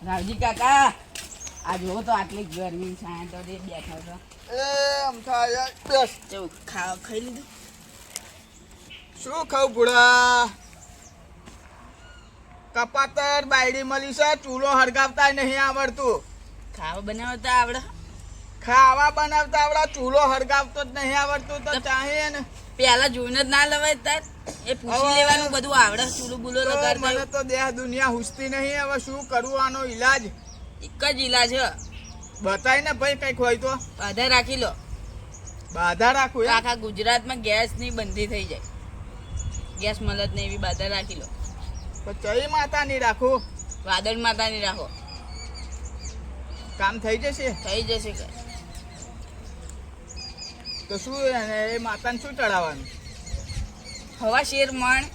રાવજી કાકા આ જોવો તો આટલી ગરમી છે તો બેઠા છો આમ થાય બસ કેવું ખાઈ લીધું શું ખાવ ભૂડા કપાતર બાયડી મળી છે ચૂલો હળગાવતા નહીં આવડતું ખાવા બનાવતા આવડે ખાવા બનાવતા આવડે ચૂલો હળગાવતો જ નહીં આવડતું તો ચાહે ને પેલા જોઈને જ ના લવાય તાર એ પૂછી લેવાનું બધું આવડે ચૂલો બુલો લગાડતા મને તો દેહ દુનિયા હુસતી નહીં હવે શું કરવું આનો ઈલાજ એક જ ઈલાજ હ બતાય ને ભાઈ કઈક હોય તો બાધા રાખી લો બાધા રાખું એમ? આખા ગુજરાતમાં ગેસની બંધી થઈ જાય ગેસ મળે જ નહીં એવી બાધા રાખી લો તો ચઈ માતા ની રાખું વાદળ માતાની રાખો કામ થઈ જશે થઈ જશે કે તો શું એ માતાને શું ચડાવવાનું હવા શેર મણ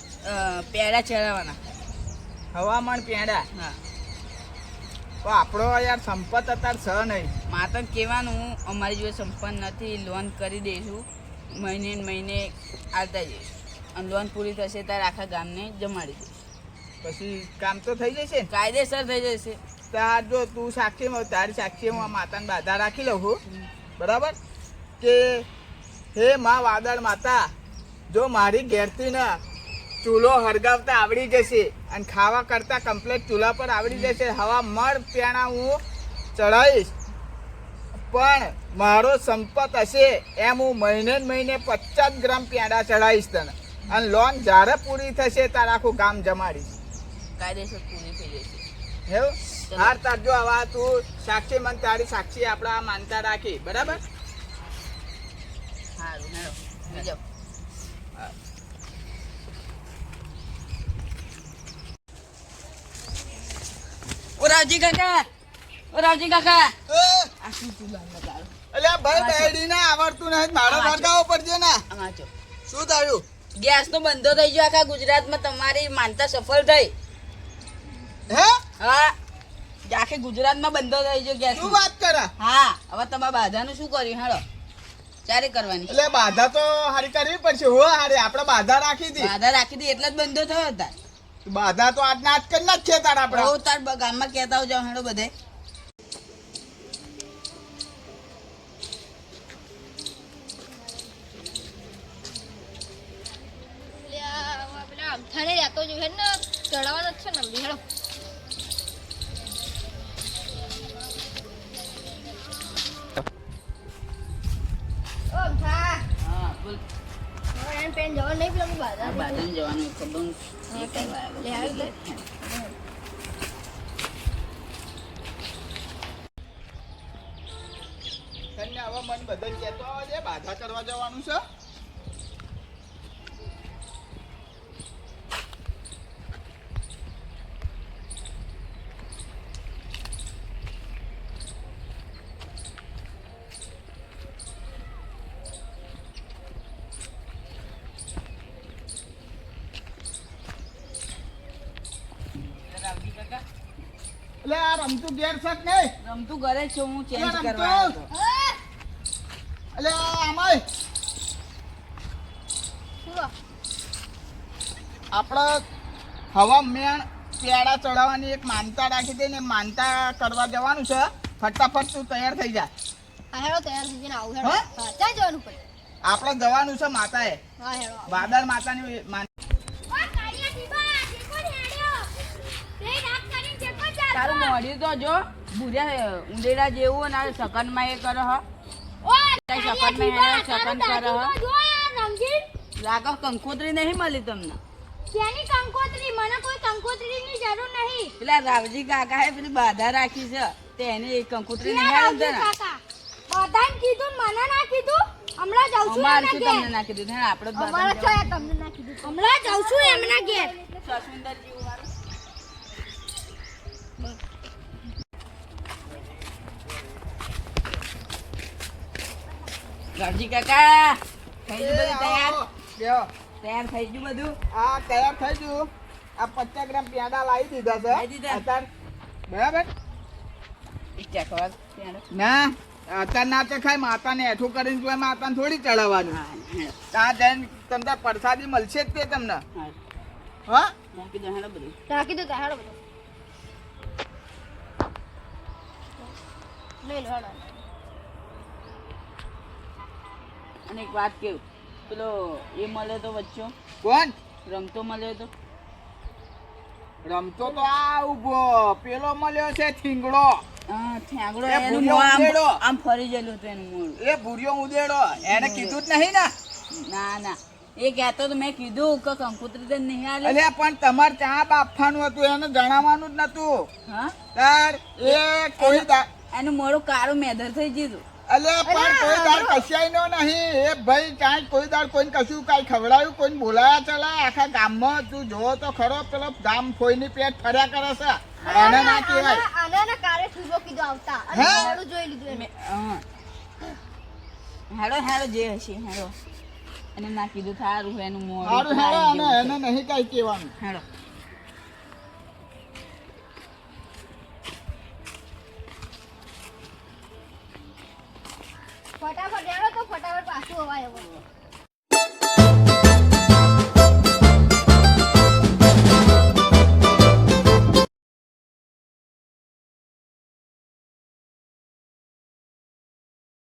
પેડા ચડાવવાના હવામાન પેંડા હા તો આપણો યાર સંપત અત્યારે છ નહીં માતાને કહેવાનું અમારી જોડે સંપન્ન નથી લોન કરી દઈશું મહિને ને મહિને આવતા જઈશું અને લોન પૂરી થશે ત્યારે આખા ગામને જમાડી દઈશું પછી કામ તો થઈ જશે ને કાયદેસર થઈ જશે તાર જો તું સાક્ષીમાં તારી સાક્ષીમાં આ માતાને બાધા રાખી લઉં છું બરાબર કે હે માં વાદળ માતા જો મારી ઘેરથી ને ચૂલો હળગાવતા આવડી જશે અને ખાવા કરતા કમ્પ્લેટ ચૂલા પર આવડી જશે હવા મળ પેણા હું ચડાવીશ પણ મારો સંપત હશે એમ હું મહિને ને મહિને 50 ગ્રામ પેંડા ચડાવીશ તને અને લોન જ્યારે પૂરી થશે ત્યારે આખું ગામ જમાડીશ કાયદેસર પૂરી થઈ જશે એવું હાર તાર જો હવે તું સાક્ષી મને તારી સાક્ષી આપણા માનતા રાખી બરાબર સારું હેડો જાઓ ઓ રાવજી કાકા આ શું ચૂલા લગાડો અલ્યા ભાઈ બેડી ના આવડતું નહીં મારો ભરગાવો પડશે ને આમાં જો શું થયું ગેસ તો બંધો થઈ ગયો આખા ગુજરાતમાં તમારી માનતા સફળ થઈ હે હા આખે ગુજરાતમાં બંધો થઈ ગયો ગેસ શું વાત કરે હા હવે તમારા બાધાનું શું કર્યું હેડો ચારે કરવાની એટલે બાધા તો હારી કરવી પડશે હો હારી આપણે બાધા રાખી હતી બાધા રાખી હતી એટલે જ બંધો થયો હતા બાધા તો આજ ના આજ કરી નાખીએ તાર આપણે બહુ તાર ગામમાં કહેતા જાવ હેડો બધે થાને રહેતો જો હે ને ચડાવવાનો જ છે ને હેડો ઓ થા હા બોલ એન પેન જવાનું નહીં પેલું બાધા બાધાને જવાનું ખબર એ કઈ વાર લે આવી લે તને હવે મન બદલ કહેતો આવજે બાધા કરવા જવાનું છે રાવજી કાકા એટલે આ રમતું ઘેર છે કે નહીં રમતું ઘરે જ છું હું ચેન્જ રમતું? કરવા આવ્યો હતો એટલે આમાય શું આપણે હવા મેણ પેડા ચડાવવાની એક માનતા રાખી દે ને માનતા કરવા જવાનું છે ફટાફટ તું તૈયાર થઈ જા આ હેડો તૈયાર થઈ જઈને આવું હેડો હે? હા ત્યાં જવાનું પડે આપણે જવાનું છે માતાએ હા હેડો વાદળ માતાની તારું મોઢું તો જો ભૂર્યા ઉંદેડા જેવું ને સકનમાં એ કરે હ સકન કરે હ લાગે કંકોત્રી નહીં મળી તમને મને કોઈ કંકોત્રીની જરૂર નહીં પેલા રાવજી કાકા એ પેલી બાધા રાખી છે તે એને કંકોત્રી નહીં આવે ને બધાને કીધું મને ના કીધું હમણાં જાઉં છું અમારે એમના શું ઘેર તમને ના કીધું ને આપણે જ અમારે બાધા છો યાર તમને ના કીધું હમણાં જાઉં છું એમના ઘેર સસુંદર જેવું વાળું. રાવજી કાકા થઈ ગયું બધું તૈયાર તૈયાર થઈ ગયું બધું આ તૈયાર થઈ ગયું આ 50 ગ્રામ પેંડા લાવી દીધા છે લાવી દીધા? અત્યારે બરાબર ચેક કરવા ત્યાં ના અત્યારે ના તો ખાય માતાને હેઠું કરીને તો માતાને થોડી ચડાવવાનું ત્યાં જઈને તમને પ્રસાદી મળશે જ તે તમને હા હા મૂકી દો હેડો બધું રાખી દો હેડો બધું લઈ લો હેડો. અને એક વાત કેવું, પેલો એ મળ્યો તો વચ્ચો કોણ રમતો મળ્યો તો રમતો તો આ ઉભો પેલો મળ્યો છે થીંગડો હા ઠેંગડો એ એનું ભૂલ્યો મોં ઉંદેડો. આમ ફરી ગયેલું હતું એનું મોં. એ ભૂર્યો ઉદેડો એને કીધું જ નહીં ને ના ના એ કહેતો તો મેં કીધું કે કંકુતરી તો નહીં આલે. અલ્યા પણ તમારે ચા બાફવાનું હતું એને જણાવવાનું જ નતું હા તાર એ કોઈ એનું મોડું કાળું મેધર થઈ ગયું. અલ્યા પણ કોઈ દાડ કશાયનો નહીં એ ભાઈ કાંઈ કોઈ દાડ કોઈને કશું કાંઈ ખવડાવ્યું કોઈને બોલાયા ચલાય આખા ગામમાં તું જોવો તો ખરો પેલો ગામ ફોઈની પેટ ફર્યા કરે છે એને ના કહેવાય આના કારે ઠીકો કીધું આવતા અને હે? મોડું જોઈ લીધું એને. હા હેડો હેડો જે હશે હેડો એને ના કીધું થારું એનું મોડું સારું હેડો ખાઈ અને ગયું એને છે. નહીં કાંઈ કહેવાનું હેડો ફટાફટ હેડો તો ફટાફટ પાછું અવાય હવે.